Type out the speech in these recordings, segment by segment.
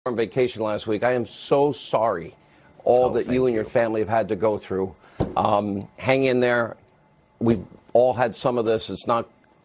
on vacation last week. I am so sorry all that you and your family have had to go through. Hang in there. We've all had some of this.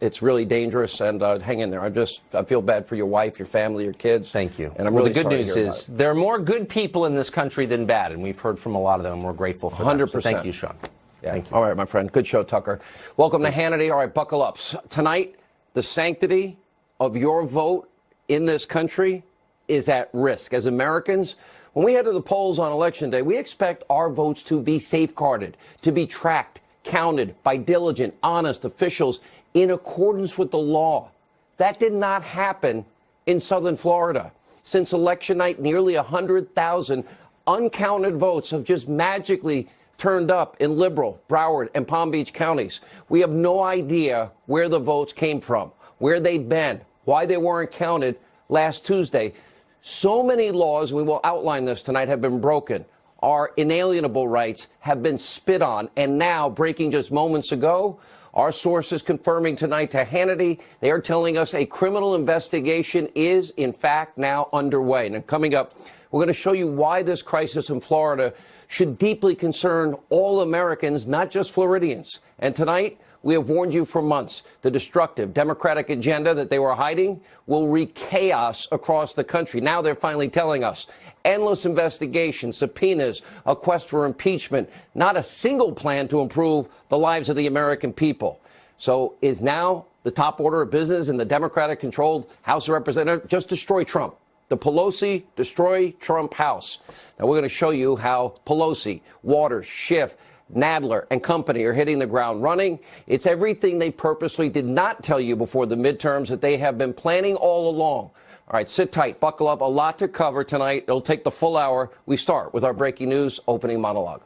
It's really dangerous, and hang in there. I feel bad for your wife, your family, your kids. Thank you. And I'm really the good sorry news is there are more good people in this country than bad, and we've heard from a lot of them. We're grateful for 100%. that. So thank you, Sean. Yeah. Thank you. All right, my friend. Good show, Tucker. Welcome to Hannity. All right, buckle up. Tonight, the sanctity of your vote in this country is at risk. As Americans, when we head to the polls on Election Day, we expect our votes to be safeguarded, to be tracked, counted by diligent, honest officials in accordance with the law. That did not happen in southern Florida. Since election night, nearly 100,000 uncounted votes have just magically turned up in Liberal, Broward, and Palm Beach counties. We have no idea where the votes came from, where they've been, why they weren't counted last Tuesday. So many laws, we will outline this tonight, have been broken. Our inalienable rights have been spit on. And now, breaking just moments ago, our sources confirming tonight to Hannity, they are telling us a criminal investigation is, in fact, now underway. And coming up, we're going to show you why this crisis in Florida should deeply concern all Americans, not just Floridians. And tonight, we have warned you for months. The destructive Democratic agenda that they were hiding will wreak chaos across the country. Now they're finally telling us. Endless investigations, subpoenas, a quest for impeachment, not a single plan to improve the lives of the American people. So is now the top order of business in the Democratic-controlled House of Representatives just destroy Trump? The Pelosi destroy Trump House. Now we're going to show you how Pelosi, Waters, Schiff, Nadler and company are hitting the ground running. It's everything they purposely did not tell you before the midterms that they have been planning all along. All right, sit tight, buckle up. A lot to cover tonight. It'll take the full hour. We start with our breaking news opening monologue.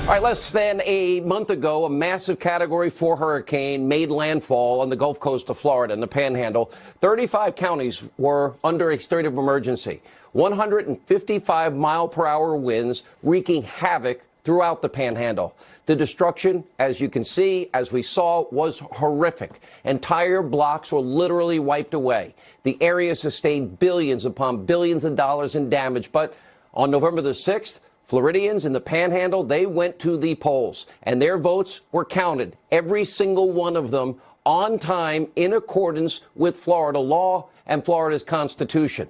All right, less than a month ago, a massive Category 4 hurricane made landfall on the Gulf Coast of Florida in the Panhandle. 35 counties were under a state of emergency. 155-mile-per-hour winds wreaking havoc throughout the Panhandle. The destruction, as you can see, as we saw, was horrific. Entire blocks were literally wiped away. The area sustained billions upon billions of dollars in damage. But on November the 6th, Floridians in the Panhandle, they went to the polls, and their votes were counted, every single one of them, on time in accordance with Florida law and Florida's Constitution.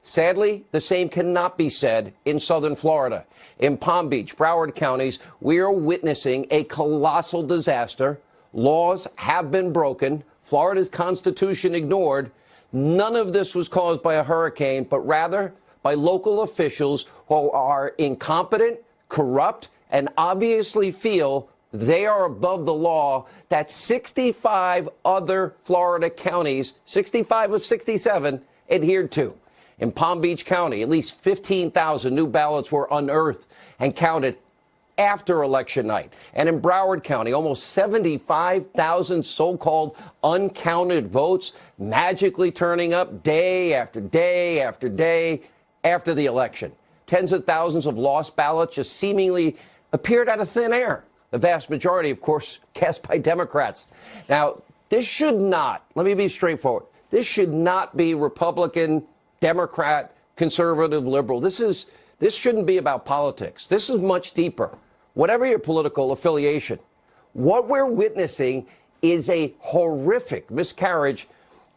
Sadly, the same cannot be said in southern Florida. In Palm Beach, Broward counties, we are witnessing a colossal disaster. Laws have been broken, Florida's Constitution ignored. None of this was caused by a hurricane, but rather by local officials who are incompetent, corrupt, and obviously feel they are above the law that 65 other Florida counties, 65 of 67, adhered to. In Palm Beach County, at least 15,000 new ballots were unearthed and counted after election night. And in Broward County, almost 75,000 so-called uncounted votes magically turning up day after day after day after the election. Tens of thousands of lost ballots just seemingly appeared out of thin air. The vast majority, of course, cast by Democrats. Now, this should not, let me be straightforward, this should not be Republican, Democrat, conservative, liberal. This shouldn't be about politics. This is much deeper. Whatever your political affiliation, what we're witnessing is a horrific miscarriage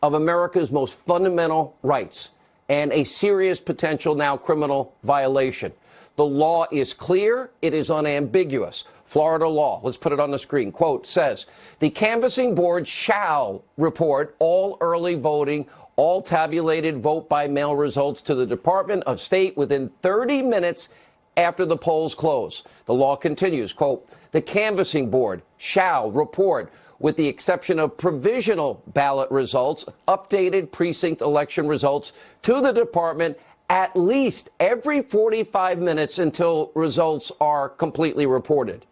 of America's most fundamental rights and a serious potential now criminal violation. The law is clear. It is unambiguous. Florida law, let's put it on the screen, quote, says, the canvassing board shall report all early voting, all tabulated vote by mail results to the Department of State within 30 minutes after the polls close. The law continues, quote, the canvassing board shall report, with the exception of provisional ballot results, updated precinct election results to the department at least every 45 minutes until results are completely reported.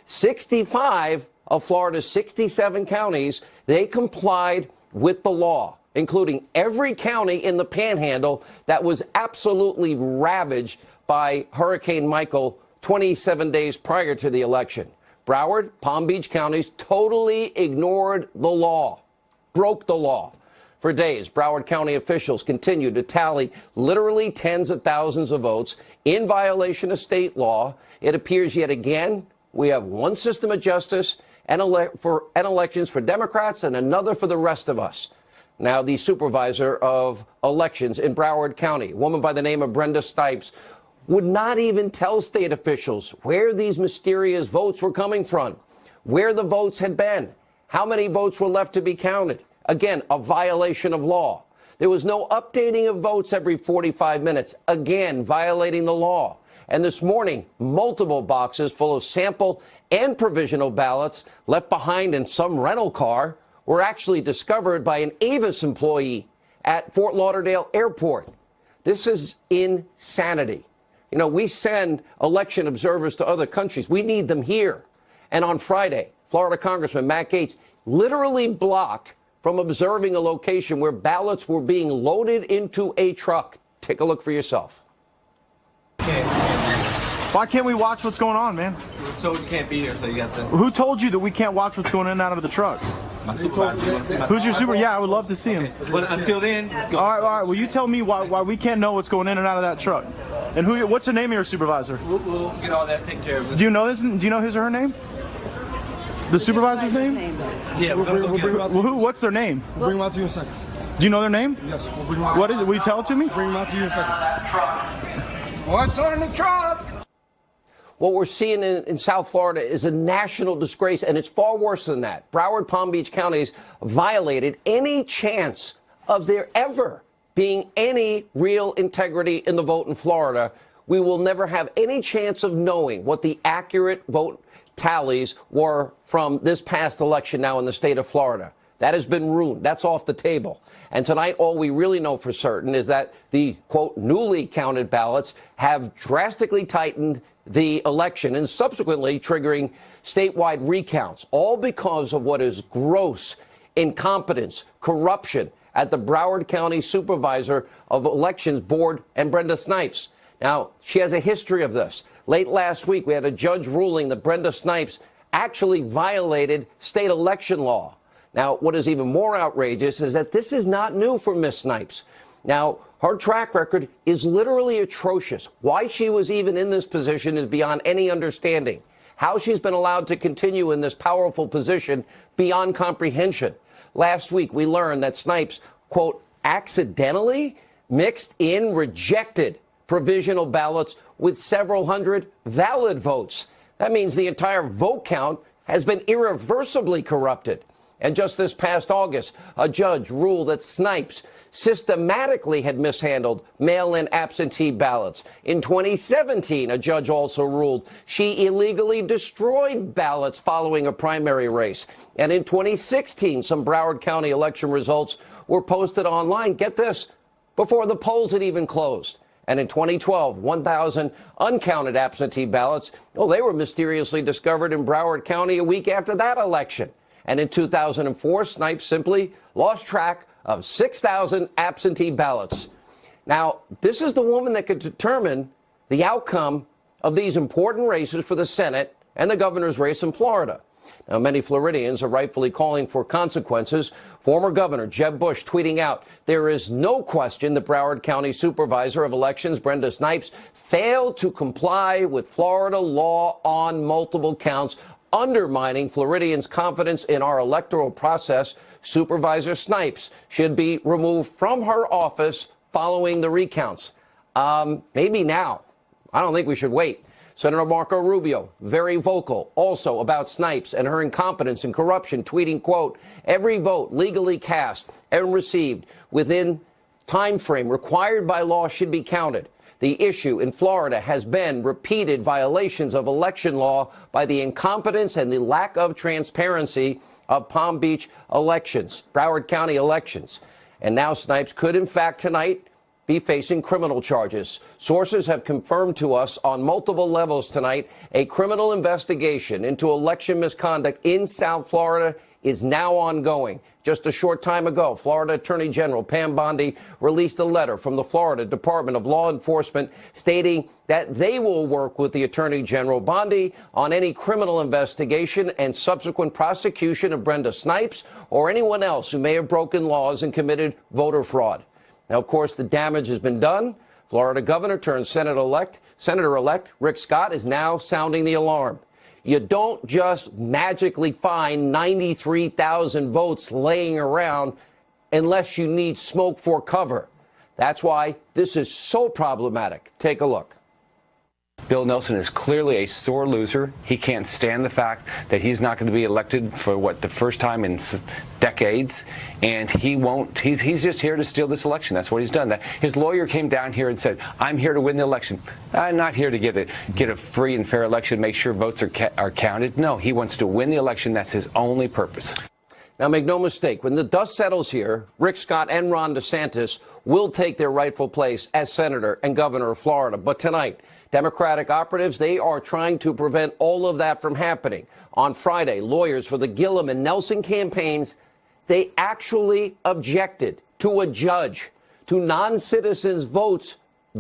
65 of Florida's 67 counties, they complied with the law, including every county in the Panhandle that was absolutely ravaged by Hurricane Michael 27 days prior to the election. Broward, Palm Beach counties totally ignored the law, broke the law. For days, Broward County officials continued to tally literally tens of thousands of votes in violation of state law. It appears yet again we have one system of justice and elections for Democrats and another for the rest of us. Now, the supervisor of elections in Broward County, a woman by the name of Brenda Snipes, would not even tell state officials where these mysterious votes were coming from, where the votes had been, how many votes were left to be counted. Again, a violation of law. There was no updating of votes every 45 minutes, again, violating the law. And this morning, multiple boxes full of sample and provisional ballots left behind in some rental car were actually discovered by an Avis employee at Fort Lauderdale Airport. This is insanity. You know, we send election observers to other countries. We need them here. And on Friday, Florida Congressman Matt Gaetz literally blocked from observing a location where ballots were being loaded into a truck. Take a look for yourself. Why can't we watch what's going on, man? We were told you can't be here, so you got to. Who told you that we can't watch what's going in and out of the truck? My supervisor. You want to see my Who's your super? Yeah, I would love to see him. But until then, let's go. All right. Will you tell me why we can't know what's going in and out of that truck? And what's the name of your supervisor? We'll get all that taken care of. Do you know this? Do you know his or her name? The supervisor's name? Yeah, we'll bring them out. Well, what's their name? We'll bring them out to you in a second. Do you know their name? Yes, we'll bring them out. What is it? Will you tell it to me? Bring them out to you in a second. What's on the truck? What we're seeing in South Florida is a national disgrace, and it's far worse than that. Broward, Palm Beach counties violated any chance of there ever being any real integrity in the vote in Florida. We will never have any chance of knowing what the accurate vote tallies were from this past election now in the state of Florida. That has been ruined. That's off the table. And tonight, all we really know for certain is that the, quote, newly counted ballots have drastically tightened the election and subsequently triggering statewide recounts, all because of what is gross incompetence, corruption at the Broward County Supervisor of Elections Board and Brenda Snipes. Now, she has a history of this. Late last week, we had a judge ruling that Brenda Snipes actually violated state election law. Now, what is even more outrageous is that this is not new for Miss Snipes. Now, her track record is literally atrocious. Why she was even in this position is beyond any understanding. How she's been allowed to continue in this powerful position beyond comprehension. Last week, we learned that Snipes, quote, accidentally mixed in rejected provisional ballots with several hundred valid votes. That means the entire vote count has been irreversibly corrupted. And just this past August, a judge ruled that Snipes systematically had mishandled mail-in absentee ballots. In 2017, a judge also ruled she illegally destroyed ballots following a primary race. And in 2016, some Broward County election results were posted online, get this, before the polls had even closed. And in 2012, 1,000 uncounted absentee ballots, they were mysteriously discovered in Broward County a week after that election. And in 2004, Snipes simply lost track of 6,000 absentee ballots. Now, this is the woman that could determine the outcome of these important races for the Senate and the governor's race in Florida. Now, many Floridians are rightfully calling for consequences. Former Governor Jeb Bush tweeting out, there is no question the Broward County Supervisor of Elections, Brenda Snipes, failed to comply with Florida law on multiple counts, undermining Floridians' confidence in our electoral process. Supervisor Snipes should be removed from her office following the recounts. Maybe now. I don't think we should wait. Senator Marco Rubio, very vocal also about Snipes and her incompetence and corruption, tweeting, quote, every vote legally cast and received within time frame required by law should be counted. The issue in Florida has been repeated violations of election law by the incompetence and the lack of transparency of Palm Beach elections, Broward County elections. And now Snipes could, in fact, tonight be facing criminal charges. Sources have confirmed to us on multiple levels tonight a criminal investigation into election misconduct in South Florida is now ongoing. Just a short time ago, Florida Attorney General Pam Bondi released a letter from the Florida Department of Law Enforcement stating that they will work with the Attorney General Bondi on any criminal investigation and subsequent prosecution of Brenda Snipes or anyone else who may have broken laws and committed voter fraud. Now, of course, the damage has been done. Florida governor turned Senator-elect Rick Scott is now sounding the alarm. You don't just magically find 93,000 votes laying around unless you need smoke for cover. That's why this is so problematic. Take a look. Bill Nelson is clearly a sore loser. He can't stand the fact that he's not going to be elected for the first time in decades, and he won't. He's just here to steal this election. That's what he's done. His lawyer came down here and said, "I'm here to win the election. I'm not here to get a free and fair election, make sure votes are counted." No, he wants to win the election. That's his only purpose. Now, make no mistake, when the dust settles here, Rick Scott and Ron DeSantis will take their rightful place as senator and governor of Florida. But tonight, Democratic operatives, they are trying to prevent all of that from happening. On Friday, lawyers for the Gillum and Nelson campaigns, they actually objected to a judge to non-citizens' votes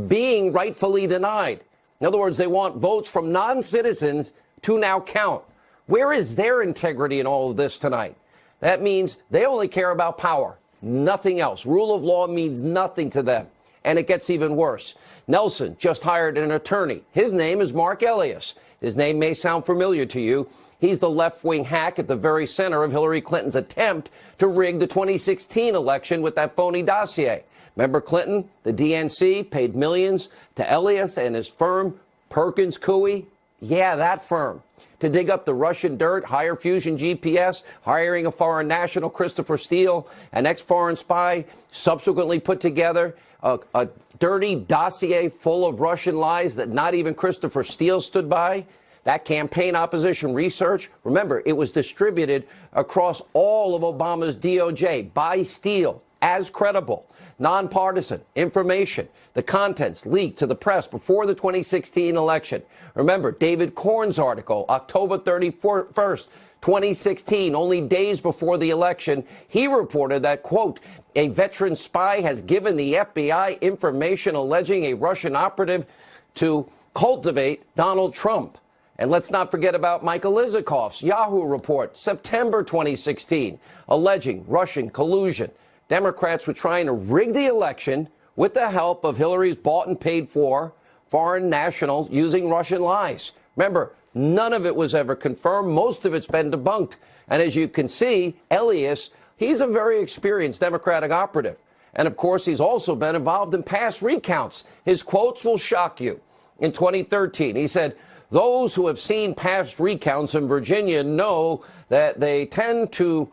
being rightfully denied. In other words, they want votes from non-citizens to now count. Where is their integrity in all of this tonight? That means they only care about power, nothing else. Rule of law means nothing to them. And it gets even worse. Nelson just hired an attorney. His name is Mark Elias. His name may sound familiar to you. He's the left-wing hack at the very center of Hillary Clinton's attempt to rig the 2016 election with that phony dossier. Remember Clinton? The DNC paid millions to Elias and his firm, Perkins Coie. Yeah, that firm. To dig up the Russian dirt, hire Fusion GPS, hiring a foreign national, Christopher Steele, an ex-foreign spy, subsequently put together a dirty dossier full of Russian lies that not even Christopher Steele stood by. That campaign opposition research, remember, it was distributed across all of Obama's DOJ by Steele as credible, nonpartisan information. The contents leaked to the press before the 2016 election. Remember, David Corn's article, October 31st, 2016, only days before the election, he reported that, quote, a veteran spy has given the FBI information alleging a Russian operative to cultivate Donald Trump. And let's not forget about Michael Isikoff's Yahoo report, September 2016, alleging Russian collusion. Democrats were trying to rig the election with the help of Hillary's bought and paid for foreign nationals using Russian lies. Remember, none of it was ever confirmed. Most of it's been debunked. And as you can see, Elias, he's a very experienced Democratic operative. And of course, he's also been involved in past recounts. His quotes will shock you. In 2013, he said, those who have seen past recounts in Virginia know that they do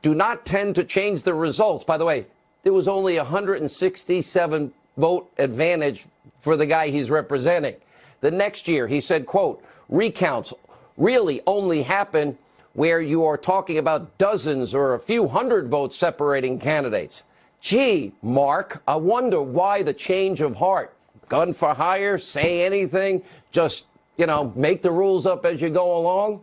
not tend to change the results. By the way, there was only 167 vote advantage for the guy he's representing. The next year, he said, quote, recounts really only happen where you are talking about dozens or a few hundred votes separating candidates. Gee, Mark, I wonder why the change of heart. Gun for hire, say anything, just, make the rules up as you go along.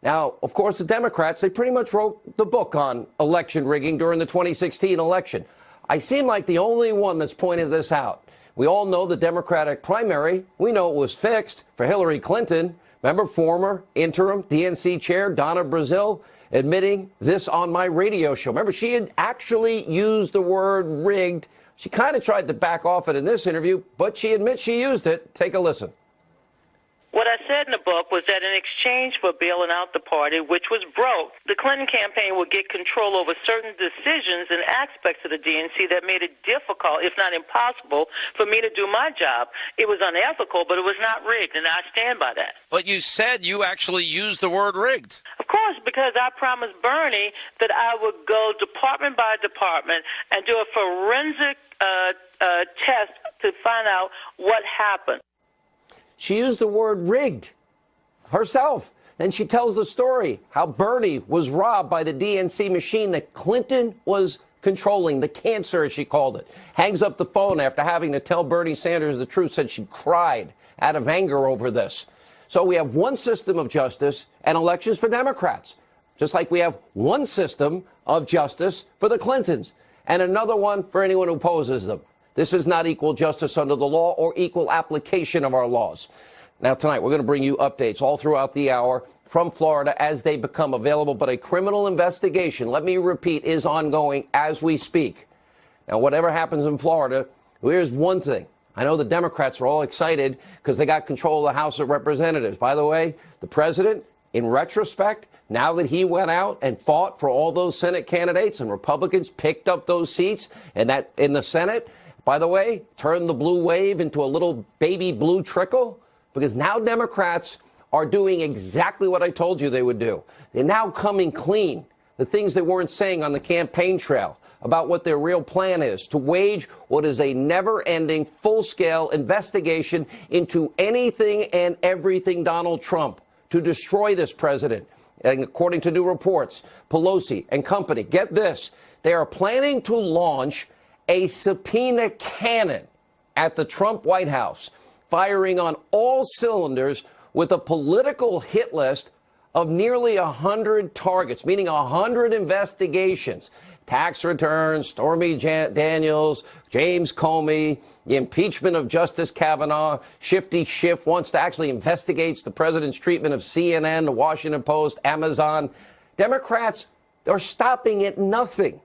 Now, of course, the Democrats, they pretty much wrote the book on election rigging during the 2016 election. I seem like the only one that's pointed this out. We all know the Democratic primary. We know it was fixed for Hillary Clinton. Remember former interim DNC chair Donna Brazile admitting this on my radio show. Remember, she had actually used the word rigged. She kind of tried to back off it in this interview, but she admits she used it. Take a listen. What I said in the book was that in exchange for bailing out the party, which was broke, the Clinton campaign would get control over certain decisions and aspects of the DNC that made it difficult, if not impossible, for me to do my job. It was unethical, but it was not rigged, and I stand by that. But you said you actually used the word rigged. Of course, because I promised Bernie that I would go department by department and do a forensic test to find out what happened. She used the word rigged herself. Then she tells the story how Bernie was robbed by the DNC machine that Clinton was controlling, the cancer, as she called it. Hangs up the phone after having to tell Bernie Sanders the truth, said she cried out of anger over this. So we have one system of justice and elections for Democrats. just like we have one system of justice for the Clintons and another one for anyone who opposes them. This is not equal justice under the law or equal application of our laws. Now, tonight, we're going to bring you updates all throughout the hour from Florida as they become available. But a criminal investigation, let me repeat, is ongoing as we speak. Now, whatever happens in Florida, here's one thing. I know the Democrats are all excited because they got control of the House of Representatives. By the way, the president, in retrospect, now that he went out and fought for all those Senate candidates and Republicans picked up those seats and that in the Senate, by the way, turned the blue wave into a little baby blue trickle, because now Democrats are doing exactly what I told you they would do. They're now coming clean. The things they weren't saying on the campaign trail about what their real plan is to wage what is a never-ending, full-scale investigation into anything and everything Donald Trump, to destroy this president. And according to new reports, Pelosi and company, get this, they are planning to launch a subpoena cannon at the Trump White House, firing on all cylinders with a political hit list of nearly 100 targets, meaning 100 investigations. Tax returns, Stormy Daniels, James Comey, the impeachment of Justice Kavanaugh. Shifty Schiff wants to actually investigate the president's treatment of CNN, the Washington Post, Amazon. Democrats are stopping at nothing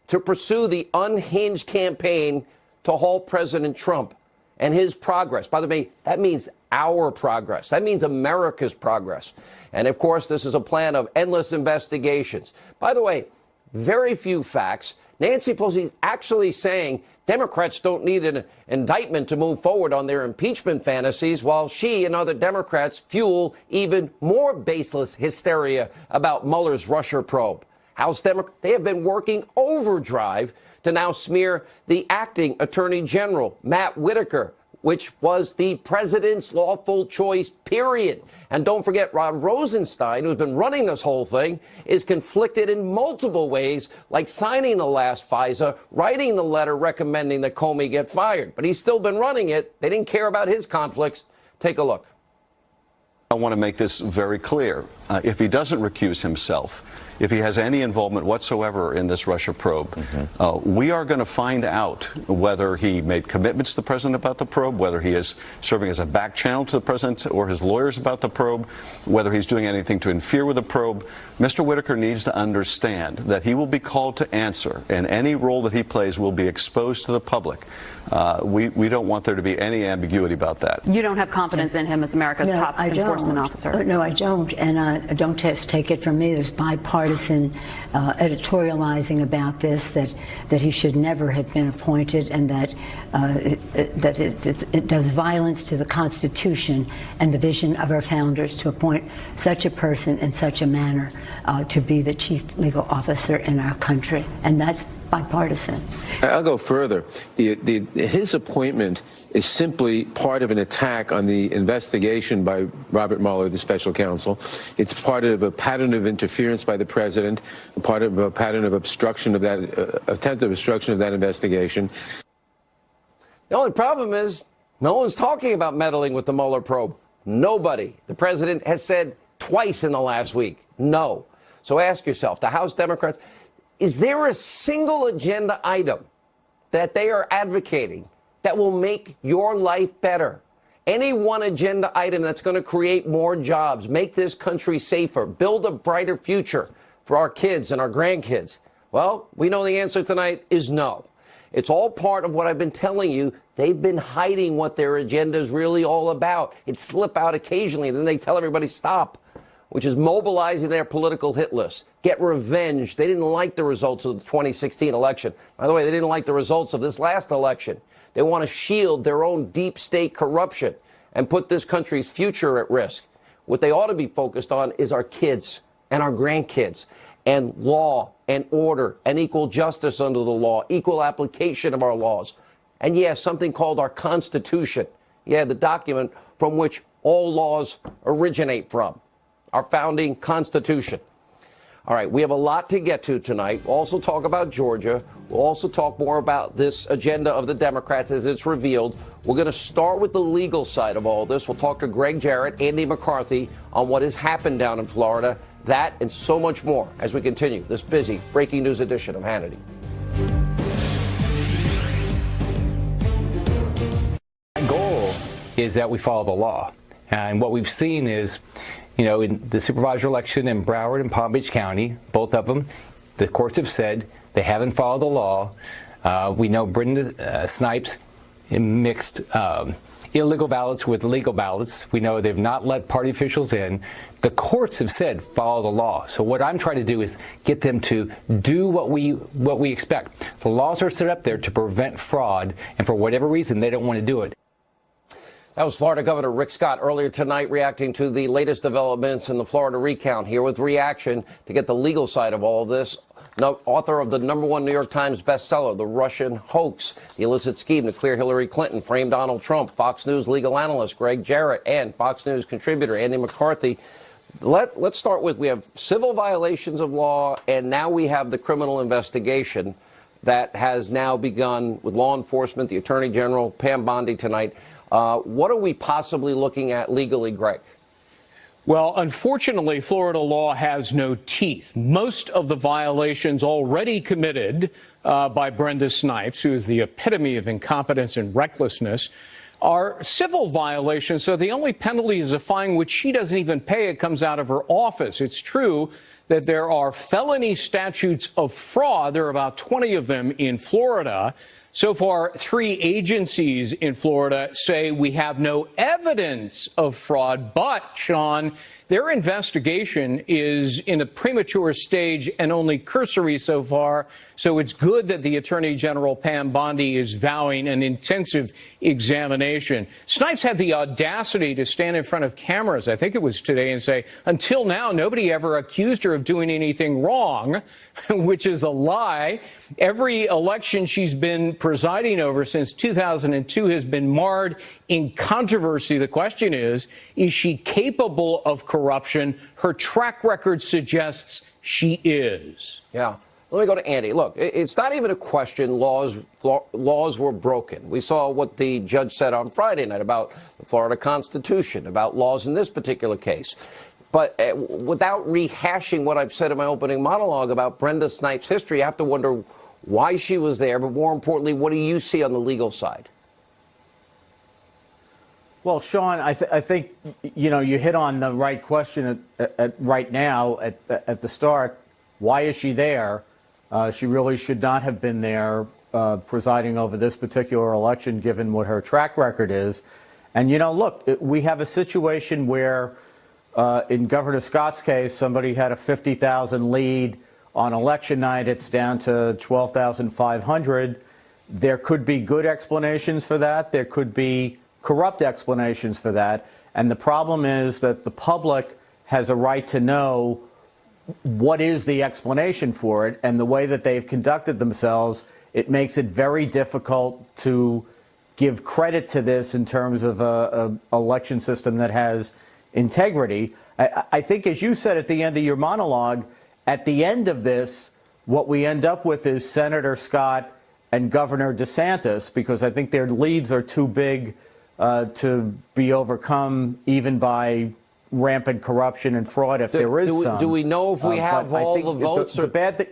to pursue the unhinged campaign to halt President Trump and his progress. By the way, that means our progress. That means America's progress. And of course, this is a plan of endless investigations. By the way, very few facts. Nancy Pelosi is actually saying Democrats don't need an indictment to move forward on their impeachment fantasies, while she and other Democrats fuel even more baseless hysteria about Mueller's Russia probe. House Democrats, they have been working overdrive to now smear the acting Attorney General, Matt Whitaker, which was the president's lawful choice, period. And don't forget, Rod Rosenstein, who's been running this whole thing, is conflicted in multiple ways, like signing the last FISA, writing the letter recommending that Comey get fired. But he's still been running it. They didn't care about his conflicts. Take a look. I want to make this very clear. If he doesn't recuse himself, if he has any involvement whatsoever in this Russia probe, we are going to find out whether he made commitments to the president about the probe, whether he is serving as a back channel to the president or his lawyers about the probe, whether he's doing anything to interfere with the probe. Mr. Whitaker needs to understand that he will be called to answer, and any role that he plays will be exposed to the public. We don't want there to be any ambiguity about that. You don't have confidence in him as America's top enforcement officer? No, I don't. And don't just take it from me. There's bipartisan editorializing about this, that he should never have been appointed, and that it does violence to the Constitution and the vision of our founders to appoint such a person in such a manner to be the chief legal officer in our country. And that's bipartisan. I'll go further. His appointment is simply part of an attack on the investigation by Robert Mueller, the special counsel. It's part of a pattern of interference by the president, part of a pattern of obstruction of that, attempted obstruction of that investigation. The only problem is no one's talking about meddling with the Mueller probe. Nobody. The president has said twice in the last week, no. So ask yourself, the House Democrats, is there a single agenda item that they are advocating that will make your life better? Any one agenda item that's going to create more jobs, make this country safer, build a brighter future for our kids and our grandkids? Well, we know the answer tonight is no. It's all part of what I've been telling you. They've been hiding what their agenda is really all about. It slip out occasionally, then they tell everybody stop, which is mobilizing their political hit list. Get revenge. They didn't like the results of the 2016 election. By the way, they didn't like the results of this last election. They want to shield their own deep state corruption and put this country's future at risk. What they ought to be focused on is our kids and our grandkids, and law and order and equal justice under the law, equal application of our laws. And yes, something called our Constitution. Yeah, the document from which all laws originate from. Our founding Constitution. All right, we have a lot to get to tonight. We'll also talk about Georgia. We'll also talk more about this agenda of the Democrats as it's revealed. We're going to start with the legal side of all this. We'll talk to Greg Jarrett, Andy McCarthy on what has happened down in Florida. That and so much more as we continue this busy breaking news edition of Hannity. My goal is that we follow the law. And what we've seen is, in the supervisor election in Broward and Palm Beach County, both of them, the courts have said they haven't followed the law. We know Brenda Snipes mixed illegal ballots with legal ballots. We know they've not let party officials in. The courts have said follow the law. So what I'm trying to do is get them to do what we expect. The laws are set up there to prevent fraud, and for whatever reason, they don't want to do it. That was Florida Governor Rick Scott earlier tonight reacting to the latest developments in the Florida recount. Here with reaction to get the legal side of all of this, author of the #1 New York Times bestseller, The Russian Hoax, the illicit scheme to clear Hillary Clinton, frame Donald Trump, Fox News legal analyst Greg Jarrett, and Fox News contributor Andy McCarthy. Let's start with, we have civil violations of law, and now we have the criminal investigation that has now begun with law enforcement, the Attorney General, Pam Bondi tonight. What are we possibly looking at legally, Greg? Well, unfortunately, Florida law has no teeth. Most of the violations already committed by Brenda Snipes, who is the epitome of incompetence and recklessness, are civil violations. So the only penalty is a fine which she doesn't even pay. It comes out of her office. It's true that there are felony statutes of fraud. There are about 20 of them in Florida. So far, 3 agencies in Florida say we have no evidence of fraud. But, Sean, their investigation is in a premature stage and only cursory so far. So it's good that the Attorney General, Pam Bondi, is vowing an intensive examination. Snipes had the audacity to stand in front of cameras, I think it was today, and say, until now, nobody ever accused her of doing anything wrong, which is a lie. Every election she's been presiding over since 2002 has been marred in controversy. The question is she capable of corruption? Her track record suggests she is. Yeah. Let me go to Andy. Look, it's not even a question laws were broken. We saw what the judge said on Friday night about the Florida Constitution, about laws in this particular case. But without rehashing what I've said in my opening monologue about Brenda Snipes' history, you have to wonder why she was there. But more importantly, what do you see on the legal side? Well, Sean, I think, you hit on the right question right now at the start. Why is she there? She really should not have been there presiding over this particular election, given what her track record is. And, look, we have a situation where in Governor Scott's case, somebody had a 50,000 lead. On election night, it's down to 12,500. There could be good explanations for that. There could be corrupt explanations for that. And the problem is that the public has a right to know what is the explanation for it, and the way that they've conducted themselves, it makes it very difficult to give credit to this in terms of an election system that has integrity. I think, as you said at the end of your monologue, at the end of this, what we end up with is Senator Scott and Governor DeSantis, because I think their leads are too big to be overcome even by rampant corruption and fraud, if there is some. Do we know if we have all the votes? The bad thing.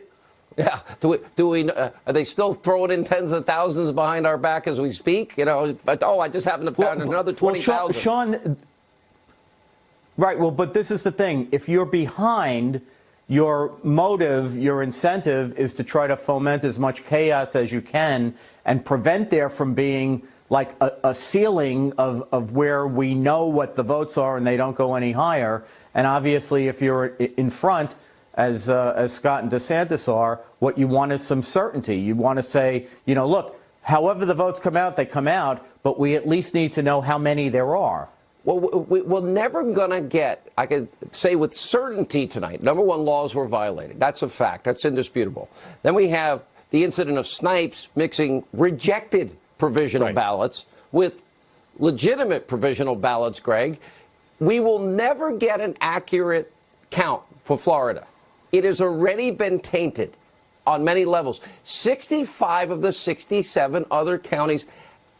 Yeah. Do we? Are they still throwing in tens of thousands behind our back as we speak? I just happened to find another 20,000. Sean, right. Well, but this is the thing. If you're behind, your motive, your incentive is to try to foment as much chaos as you can and prevent there from being like a ceiling of where we know what the votes are and they don't go any higher. And obviously, if you're in front, as Scott and DeSantis are, what you want is some certainty. You want to say, look, however the votes come out, they come out, but we at least need to know how many there are. Well, we're never going to get, I could say with certainty tonight, number one, laws were violated. That's a fact. That's indisputable. Then we have the incident of Snipes mixing rejected provisional ballots with legitimate provisional ballots, Greg. We will never get an accurate count for Florida. It has already been tainted on many levels. 65 of the 67 other counties,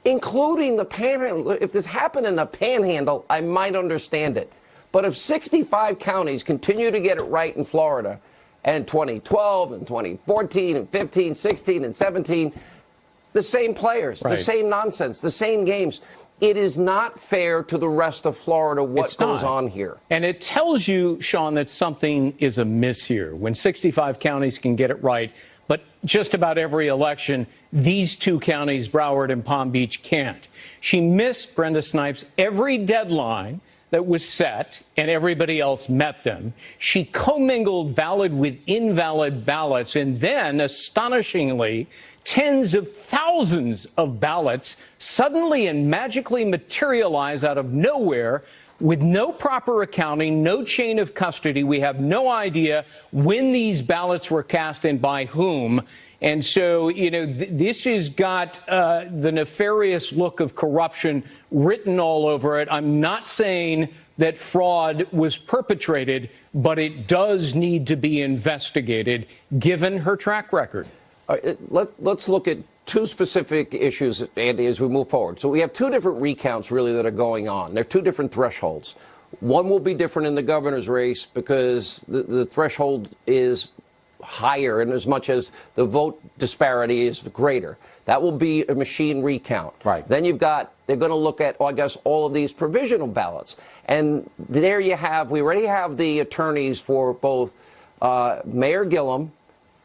including the Panhandle. If this happened in the Panhandle, I might understand it. But if 65 counties continue to get it right in Florida, and 2012 and 2014 and 15, 16 and 17, the same players, the same nonsense, the same games. It is not fair to the rest of Florida what goes on here. And it tells you, Sean, that something is amiss here. When 65 counties can get it right, but just about every election, these two counties, Broward and Palm Beach, can't. She missed, Brenda Snipes, every deadline that was set, and everybody else met them. She commingled valid with invalid ballots, and then, astonishingly, tens of thousands of ballots suddenly and magically materialize out of nowhere with no proper accounting, no chain of custody. We have no idea when these ballots were cast and by whom. And so, you know, this has got the nefarious look of corruption written all over it. I'm not saying that fraud was perpetrated, but it does need to be investigated, given her track record. Let's look at two specific issues, Andy, as we move forward. So we have two different recounts, really, that are going on. They're two different thresholds. One will be different in the governor's race because the threshold is higher in as much as the vote disparity is greater. That will be a machine recount. Right. Then you've got, they're going to look at, I guess, all of these provisional ballots. And there you have, we already have the attorneys for both Mayor Gillum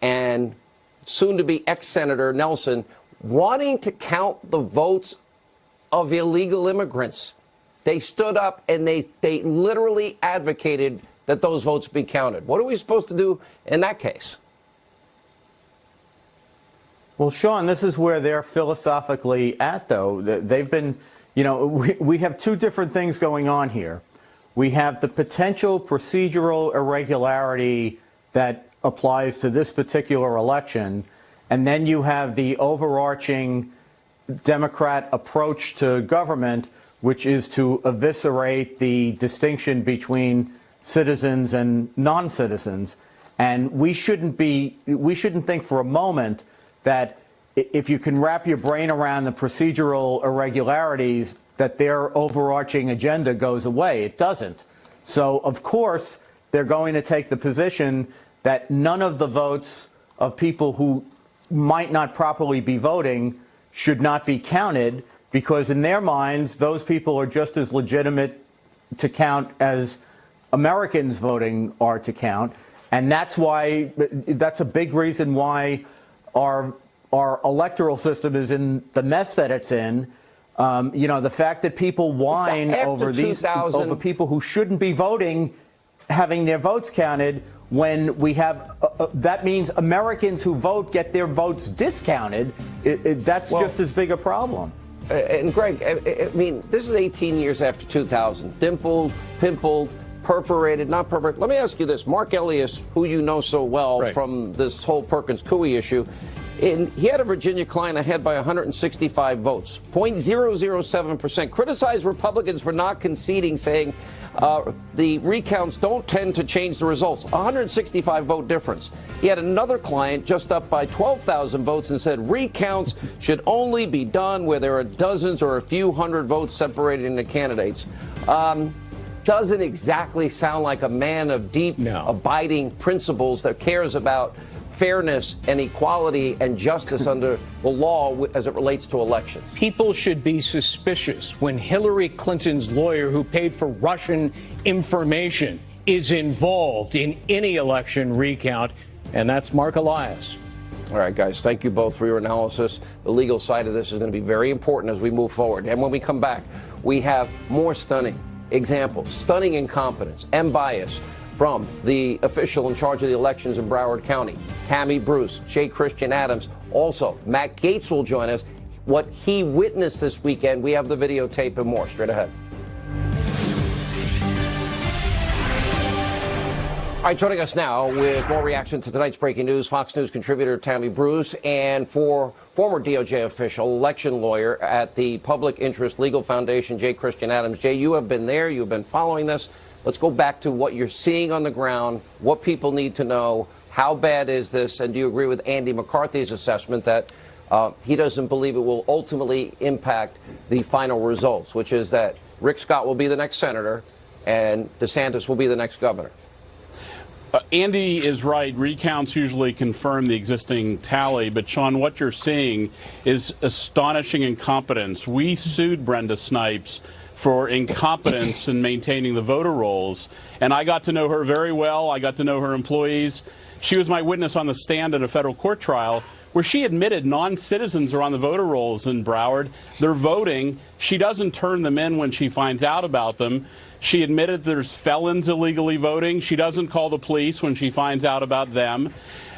and soon-to-be ex-Senator Nelson wanting to count the votes of illegal immigrants. They stood up and they literally advocated that those votes be counted. What are we supposed to do in that case? Well, Sean, this is where they're philosophically at, though. They've been, you know, we have two different things going on here. We have the potential procedural irregularity that applies to this particular election, and then you have the overarching Democrat approach to government, which is to eviscerate the distinction between citizens and non-citizens. And we shouldn't think for a moment that if you can wrap your brain around the procedural irregularities, that their overarching agenda goes away. It doesn't. So, of course, they're going to take the position that none of the votes of people who might not properly be voting should not be counted, because in their minds, those people are just as legitimate to count as Americans voting are to count. And that's a big reason why our electoral system is in the mess that it's in. You know, the fact that people whine over people who shouldn't be voting having their votes counted, when we have that means Americans who vote get their votes discounted. That's just as big a problem. And Greg, I mean, this is 18 years after 2000. Dimpled, pimpled, perforated, not perfect. Let me ask you this. Mark Elias, who you know so well from this whole Perkins Coie issue, he had a Virginia client ahead by 165 votes, 0.007%. Criticized Republicans for not conceding, saying the recounts don't tend to change the results. 165 vote difference. He had another client just up by 12,000 votes and said recounts should only be done where there are dozens or a few hundred votes separating the candidates. Doesn't exactly sound like a man of deep, abiding principles that cares about fairness and equality and justice under the law as it relates to elections. People should be suspicious when Hillary Clinton's lawyer, who paid for Russian information, is involved in any election recount, and that's Mark Elias. All right, guys, thank you both for your analysis. The legal side of this is going to be very important as we move forward. And when we come back, we have more stunning examples, stunning incompetence and bias from the official in charge of the elections in Broward County, Tammy Bruce, J. Christian Adams. Also, Matt Gaetz will join us. What he witnessed this weekend. We have the videotape and more. Straight ahead. All right, joining us now with more reaction to tonight's breaking news, Fox News contributor Tammy Bruce and former DOJ official, election lawyer at the Public Interest Legal Foundation, J. Christian Adams. Jay, you have been there. You've been following this. Let's go back to what you're seeing on the ground, what people need to know. How bad is this? And do you agree with Andy McCarthy's assessment that he doesn't believe it will ultimately impact the final results, which is that Rick Scott will be the next senator, and DeSantis will be the next governor. Andy is right. Recounts usually confirm the existing tally. But, Sean, what you're seeing is astonishing incompetence. We sued Brenda Snipes for incompetence in maintaining the voter rolls. And I got to know her very well. I got to know her employees. She was my witness on the stand at a federal court trial where she admitted non-citizens are on the voter rolls in Broward. They're voting. She doesn't turn them in when she finds out about them. She admitted there's felons illegally voting. She doesn't call the police when she finds out about them.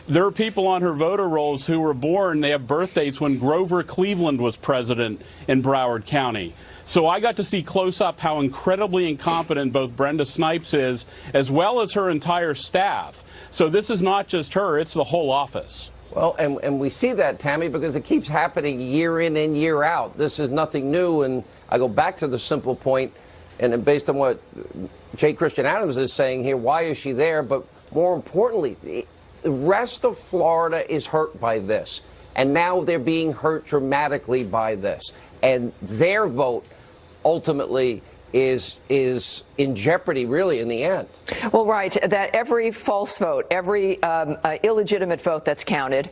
There are people on her voter rolls who were born, they have birth dates when Grover Cleveland was president in Broward County. So I got to see close up how incredibly incompetent both Brenda Snipes is, as well as her entire staff. So this is not just her, it's the whole office. Well, and we see that, Tammy, because it keeps happening year in and year out. This is nothing new, and I go back to the simple point, and then based on what J. Christian Adams is saying here, why is she there? But more importantly, the rest of Florida is hurt by this, and now they're being hurt dramatically by this, and their vote ultimately is in jeopardy, really, in the end. Well, right, that every false vote, every illegitimate vote that's counted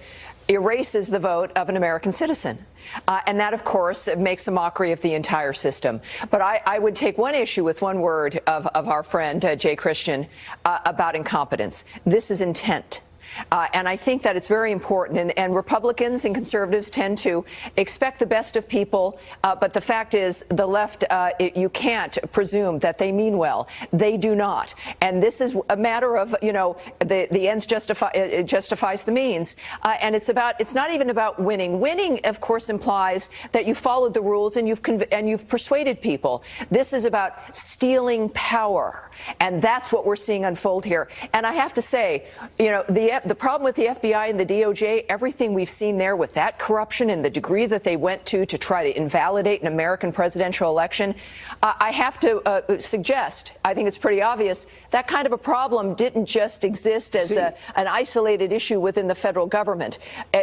erases the vote of an American citizen. And that, of course, makes a mockery of the entire system. But I would take one issue with one word of our friend, Jay Christian, about incompetence. This is intent. And I think that it's very important. And Republicans and conservatives tend to expect the best of people. But the fact is, the left, you can't presume that they mean well. They do not. And this is a matter of, you know, the ends justifies the means. And it's not even about winning. Winning, of course, implies that you followed the rules and you've persuaded people. This is about stealing power. And that's what we're seeing unfold here. And I have to say, you know, the problem with the FBI and the DOJ, everything we've seen there with that corruption and the degree that they went to try to invalidate an American presidential election, I have to suggest, I think it's pretty obvious, that kind of a problem didn't just exist as an isolated issue within the federal government.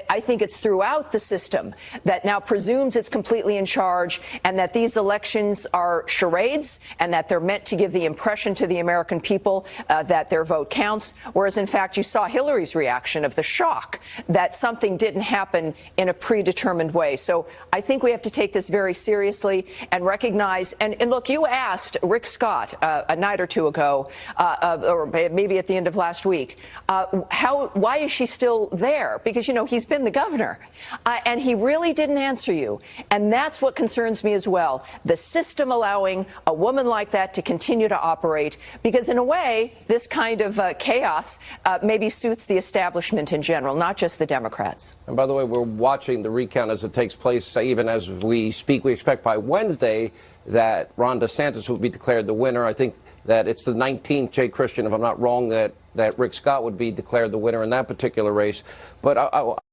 I think it's throughout the system that now presumes it's completely in charge and that these elections are charades and that they're meant to give the impression to the American people that their vote counts, whereas in fact you saw Hillary's reaction of the shock that something didn't happen in a predetermined way. So I think we have to take this very seriously and recognize, and look, you asked Rick Scott a night or two ago, or maybe at the end of last week, why is she still there? Because, you know, he's been the governor, and he really didn't answer you. And that's what concerns me as well. The system allowing a woman like that to continue to operate, because in a way, this kind of chaos maybe suits the establishment in general, not just the Democrats. And by the way, we're watching the recount as it takes place. Even as we speak, we expect by Wednesday that Ron DeSantis will be declared the winner. I think that it's the 19th, Jay Christian, if I'm not wrong, that Rick Scott would be declared the winner in that particular race. But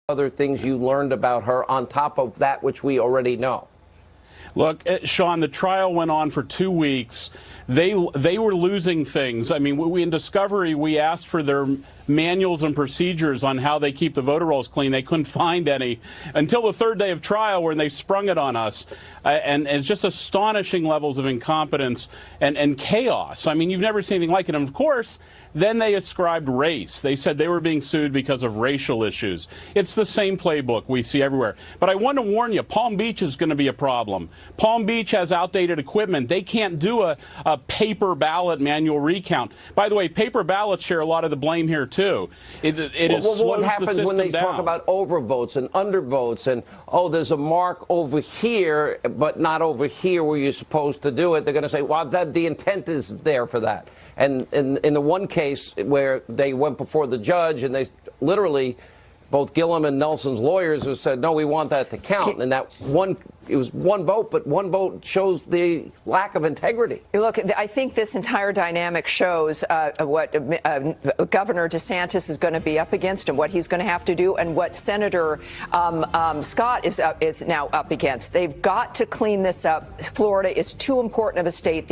other things you learned about her on top of that which we already know? Look, Sean, the trial went on for 2 weeks. They were losing things. I mean, we in Discovery, we asked for their manuals and procedures on how they keep the voter rolls clean. They couldn't find any until the third day of trial when they sprung it on us. And it's just astonishing levels of incompetence and chaos. I mean, you've never seen anything like it. And of course, then they ascribed race. They said they were being sued because of racial issues. It's the same playbook we see everywhere. But I want to warn you, Palm Beach is going to be a problem. Palm Beach has outdated equipment. They can't do a paper ballot manual recount. By the way, paper ballots share a lot of the blame here, too. What happens when they talk about overvotes and undervotes and, oh, there's a mark over here, but not over here where you're supposed to do it? They're going to say, well, the intent is there for that. And in the one case where they went before the judge and they literally, both Gillum and Nelson's lawyers have said, no, we want that to count. And that one, it was one vote, but one vote shows the lack of integrity. Look, I think this entire dynamic shows what Governor DeSantis is going to be up against and what he's going to have to do and what Senator Scott is now up against. They've got to clean this up. Florida is too important of a state.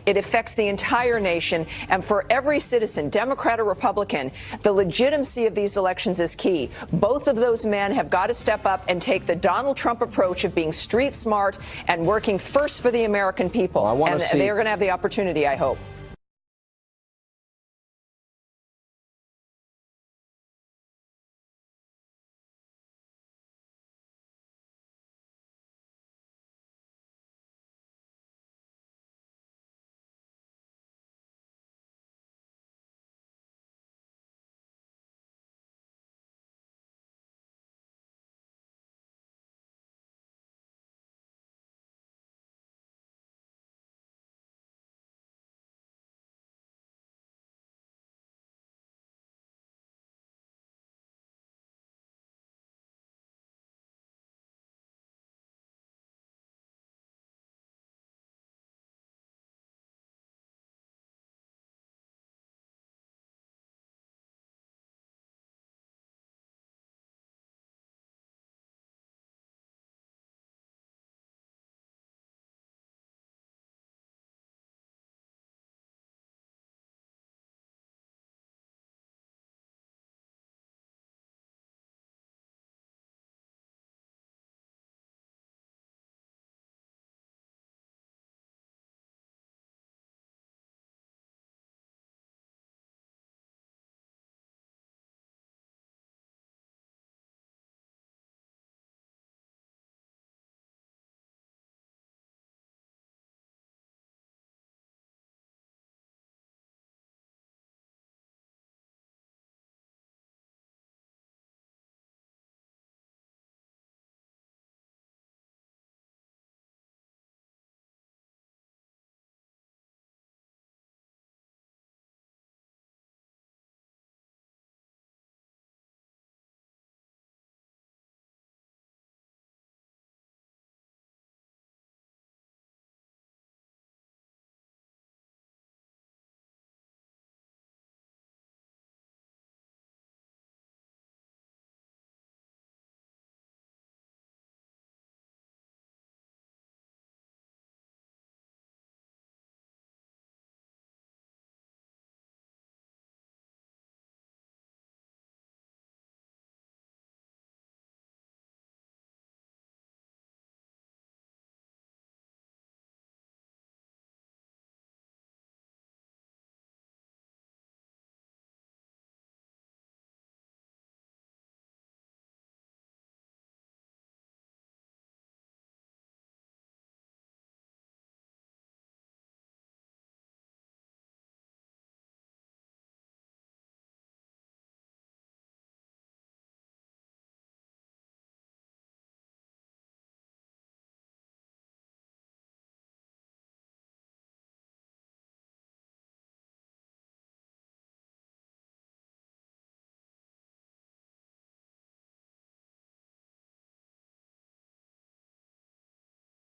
It affects the entire nation. And for every citizen, Democrat or Republican, the legitimacy of these elections is key. Both of those men have got to step up and take the Donald Trump approach of being street smart and working first for the American people. Well, and they're going to have the opportunity, I hope.